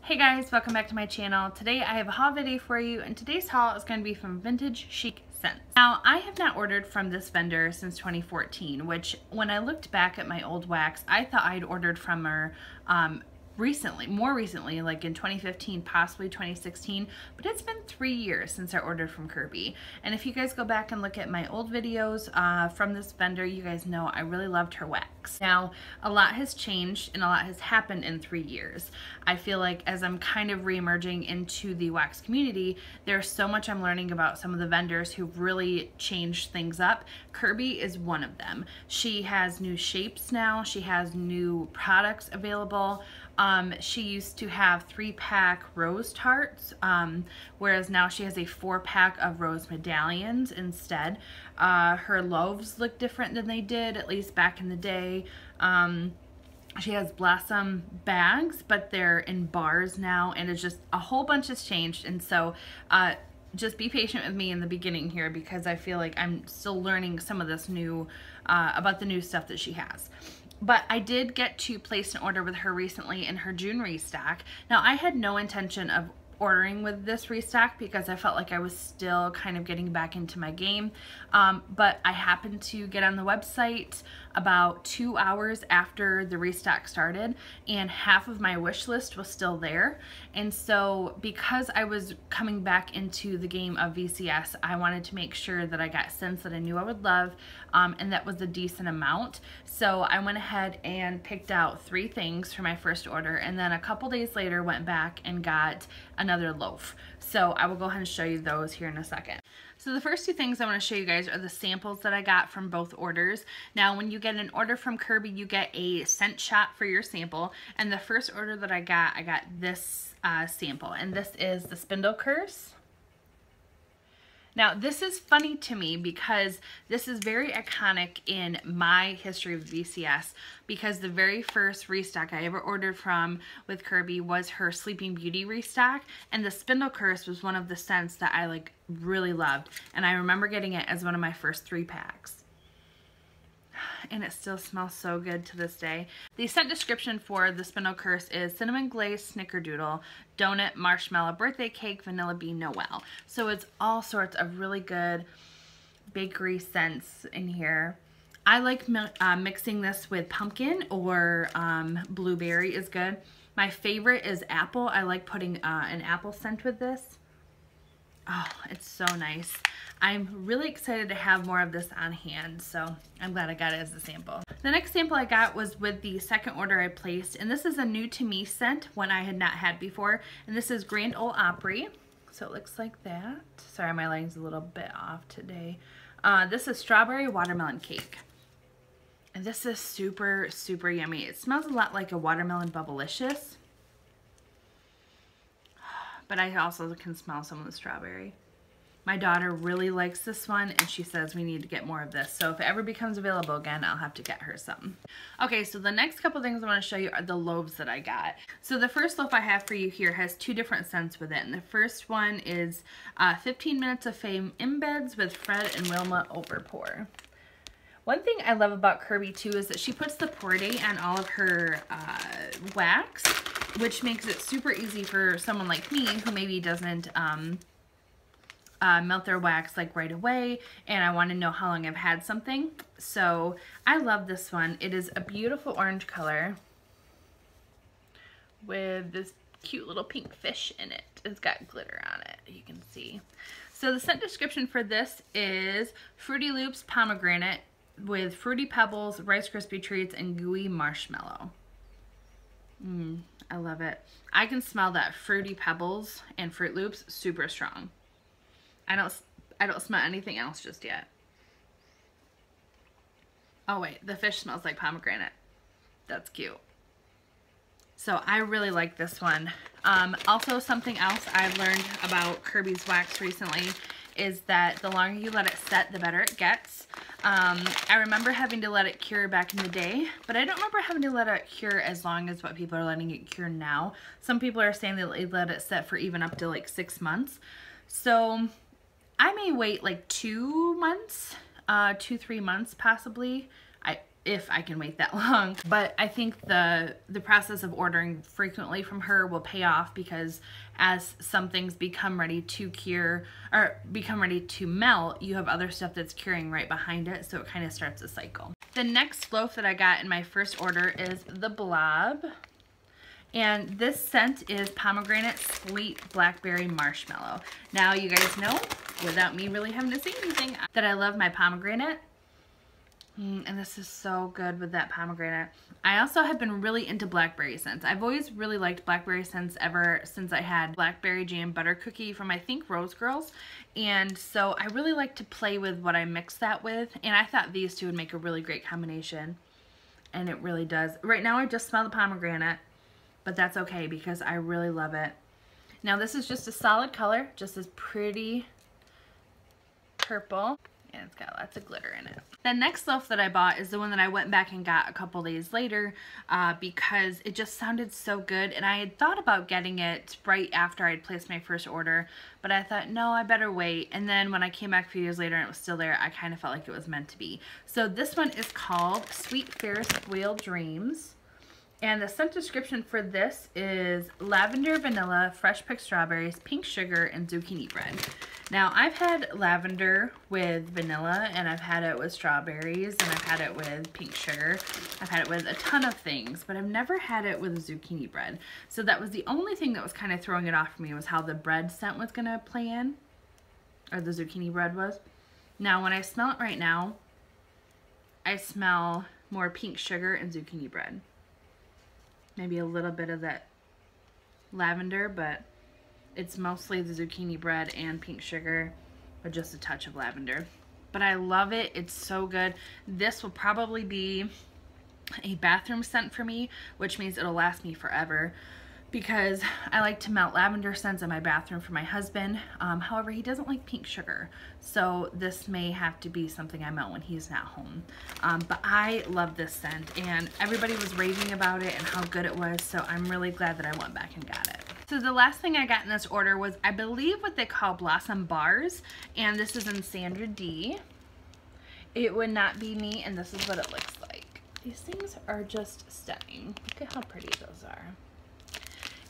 Hey guys, welcome back to my channel. Today I have a haul video for you, and today's haul is going to be from Vintage Chic Scents. Now, I have not ordered from this vendor since 2014, which when I looked back at my old wax, I thought I'd ordered from her more recently, like in 2015, possibly 2016, but it's been 3 years since I ordered from Kirby. And if you guys go back and look at my old videos from this vendor, you guys know I really loved her wax. Now, a lot has changed and a lot has happened in 3 years. I feel like as I'm kind of re-emerging into the wax community, there's so much I'm learning about some of the vendors who've really changed things up. Kirby is one of them. She has new shapes now. She has new products available. She used to have 3-pack rose tarts, whereas now she has a 4-pack of rose medallions instead. Her loaves look different than they did, at least back in the day. She has blossom bags, but they're in bars now, and it's just a whole bunch has changed. And so just be patient with me in the beginning here, because I feel like I'm still learning some of this new about the new stuff that she has. But I did get to place an order with her recently in her June restock. Now, I had no intention of ordering with this restock because I felt like I was still kind of getting back into my game. But I happened to get on the website about 2 hours after the restock started, and half of my wish list was still there. And so because I was coming back into the game of VCS, I wanted to make sure that I got scents that I knew I would love, and that was a decent amount. So I went ahead and picked out 3 things for my first order, and then a couple days later went back and got another loaf. So I will go ahead and show you those here in a second. So the first 2 things I want to show you guys are the samples that I got from both orders. Now, when you get an order from Kirby, you get a scent shot for your sample. And the first order that I got this sample, and this is the Spindle Curse. Now, this is funny to me because this is very iconic in my history of VCS, because the very first restock I ever ordered from with Kirby was her Sleeping Beauty restock, and the Spindle Curse was one of the scents that I really loved, and I remember getting it as one of my first 3 packs. And it still smells so good to this day. The scent description for the Spindle Curse is cinnamon glazed snickerdoodle, donut, marshmallow, birthday cake, vanilla bean, Noel. So it's all sorts of really good bakery scents in here. I like mixing this with pumpkin or blueberry is good. My favorite is apple. I like putting an apple scent with this. Oh, it's so nice. I'm really excited to have more of this on hand, so I'm glad I got it as a sample. The next sample I got was with the second order I placed, and this is a new to me scent, one I had not had before, and this is Grand Ole Opry. So it looks like that. Sorry, my lighting's a little bit off today. This is Strawberry Watermelon Cake. And this is super, super yummy. It smells a lot like a watermelon Bubblicious, but I also can smell some of the strawberry. My daughter really likes this one, and she says we need to get more of this. So if it ever becomes available again, I'll have to get her some. Okay, so the next couple things I want to show you are the loaves that I got. So the first loaf I have for you here has 2 different scents with it. And the first one is 15 Minutes of Fame Embeds with Fred and Wilma Overpour. One thing I love about Kirby too is that she puts the pour date on all of her wax, which makes it super easy for someone like me who maybe doesn't melt their wax right away, and I want to know how long I've had something. So I love this one. It is a beautiful orange color with this cute little pink fish in it. It's got glitter on it, you can see. So the scent description for this is Fruity Loops Pomegranate with Fruity Pebbles, Rice Krispie Treats, and Gooey Marshmallow. I love it. I can smell that Fruity Pebbles and Fruit Loops super strong. I don't smell anything else just yet. Oh wait, the fish smells like pomegranate. That's cute. So I really like this one. Also, something else I've learned about Kirby's wax recently is that the longer you let it set, the better it gets. I remember having to let it cure back in the day, but I don't remember having to let it cure as long as what people are letting it cure now. Some people are saying that they let it set for even up to 6 months. So I may wait 2 months, 2-3 months possibly. if I can wait that long. But I think the process of ordering frequently from her will pay off, because as some things become ready to cure or become ready to melt, you have other stuff that's curing right behind it, so it kind of starts a cycle. The next loaf that I got in my first order is the Blob. And this scent is pomegranate sweet blackberry marshmallow. Now you guys know, without me really having to say anything, that I love my pomegranate. And this is so good with that pomegranate. I also have been really into blackberry scents. I've always really liked blackberry scents ever since I had blackberry jam butter cookie from, I think, Rose Girls. And so I really like to play with what I mix that with. And I thought these two would make a really great combination. And it really does. Right now I just smell the pomegranate, but that's okay because I really love it. Now this is just a solid color, just this pretty purple. And it's got lots of glitter in it. The next loaf that I bought is the one that I went back and got a couple days later because it just sounded so good. And I had thought about getting it right after I had placed my first order, but I thought, no, I better wait. And then when I came back a few years later and it was still there, I kind of felt like it was meant to be. So this one is called Sweet Ferris Wheel Dreams. And the scent description for this is lavender, vanilla, fresh picked strawberries, pink sugar, and zucchini bread. Now, I've had lavender with vanilla, and I've had it with strawberries, and I've had it with pink sugar. I've had it with a ton of things, but I've never had it with zucchini bread. So that was the only thing that was kind of throwing it off for me, was how the bread scent was going to play in, or the zucchini bread was. Now, when I smell it right now, I smell more pink sugar and zucchini bread. Maybe a little bit of that lavender, but it's mostly the zucchini bread and pink sugar with just a touch of lavender. But I love it. It's so good. This will probably be a bathroom scent for me, which means it'll last me forever, because I like to melt lavender scents in my bathroom for my husband. However, he doesn't like pink sugar, so this may have to be something I melt when he's not home. But I love this scent, and everybody was raving about it and how good it was, so I'm really glad that I went back and got it. So the last thing I got in this order was, I believe, what they call Blossom Bars, and this is in Sandra D. It Would Not Be Me, and this is what it looks like. These things are just stunning. Look at how pretty those are.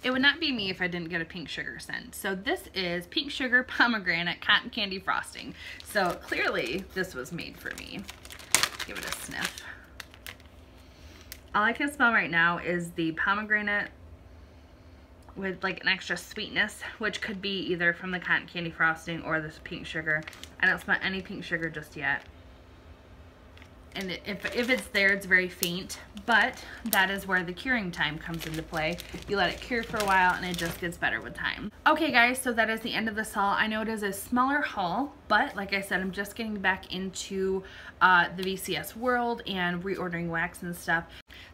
It would not be me if I didn't get a pink sugar scent. So this is pink sugar pomegranate cotton candy frosting. So clearly this was made for me. Give it a sniff. All I can smell right now is the pomegranate with like an extra sweetness, which could be either from the cotton candy frosting or this pink sugar. I don't smell any pink sugar just yet. And if it's there, it's very faint, but that is where the curing time comes into play. You let it cure for a while and it just gets better with time. Okay guys, so that is the end of this haul. I know it is a smaller haul, but like I said, I'm just getting back into the VCS world and reordering wax and stuff.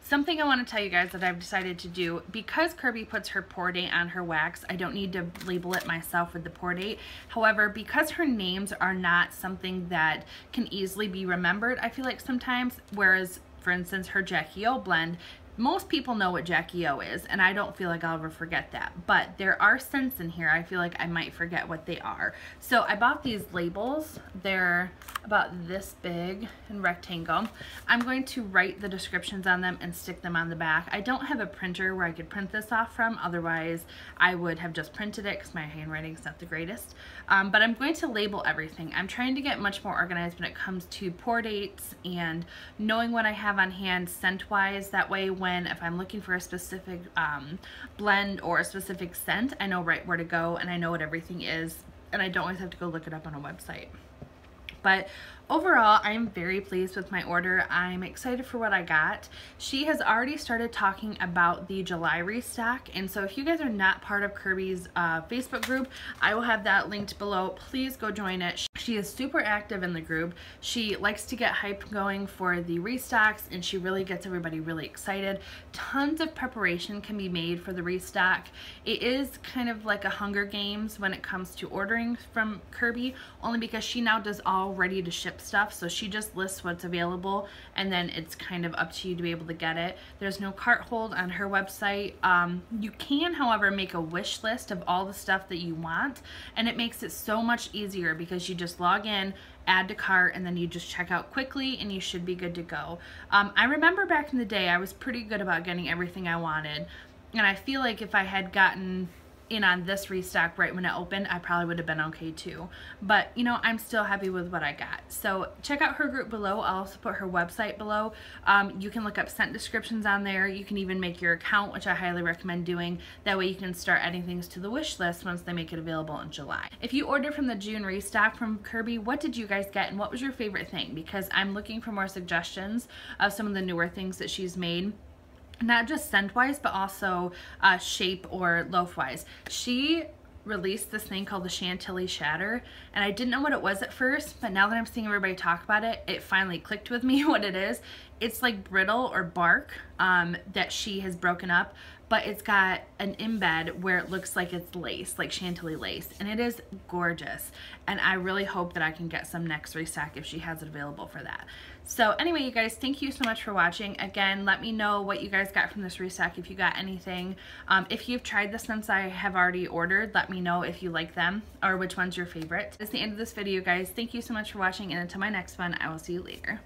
Something I want to tell you guys that I've decided to do, because Kirby puts her pour date on her wax, I don't need to label it myself with the pour date. However, because her names are not something that can easily be remembered, I feel like sometimes, whereas, for instance, her Jackie O blend, most people know what Jackie O is, and I don't feel like I'll ever forget that. But there are scents in here I feel like I might forget what they are. So I bought these labels. They're about this big and rectangle. I'm going to write the descriptions on them and stick them on the back. I don't have a printer where I could print this off from, otherwise I would have just printed it because my handwriting is not the greatest. But I'm going to label everything. I'm trying to get much more organized when it comes to pour dates and knowing what I have on hand scent-wise. That way, if I'm looking for a specific blend or a specific scent, I know right where to go and I know what everything is, and I don't always have to go look it up on a website. But overall, I'm very pleased with my order. I'm excited for what I got. She has already started talking about the July restock, and so if you guys are not part of Kirby's Facebook group, I will have that linked below. Please go join it. She is super active in the group. She likes to get hype going for the restocks, and she really gets everybody really excited. Tons of preparation can be made for the restock. It is kind of like a Hunger Games when it comes to ordering from Kirby, only because she now does all ready to ship ship stuff, so she just lists what's available and then it's kind of up to you to be able to get it. There's no cart hold on her website. You can, however, make a wish list of all the stuff that you want, and it makes it so much easier because you just log in, add to cart, and then you just check out quickly and you should be good to go. I remember back in the day I was pretty good about getting everything I wanted, and I feel like if I had gotten in on this restock right when it opened, I probably would have been okay too. But you know, I'm still happy with what I got. So check out her group below. I'll also put her website below. You can look up scent descriptions on there. You can even make your account, which I highly recommend doing. That way you can start adding things to the wish list once they make it available in July. If you ordered from the June restock from Kirby, what did you guys get and what was your favorite thing? Because I'm looking for more suggestions of some of the newer things that she's made. Not just scent-wise, but also shape or loaf-wise. She released this thing called the Chantilly Shatter, and I didn't know what it was at first, but now that I'm seeing everybody talk about it, it finally clicked with me what it is. It's like brittle or bark that she has broken up, but it's got an embed where it looks like it's lace, like Chantilly lace, and it is gorgeous. And I really hope that I can get some next restock if she has it available for that. So anyway, you guys, thank you so much for watching. Again, let me know what you guys got from this restock, if you got anything. If you've tried the scents I have already ordered, let me know if you like them or which one's your favorite. That's the end of this video, guys. Thank you so much for watching, and until my next one, I will see you later.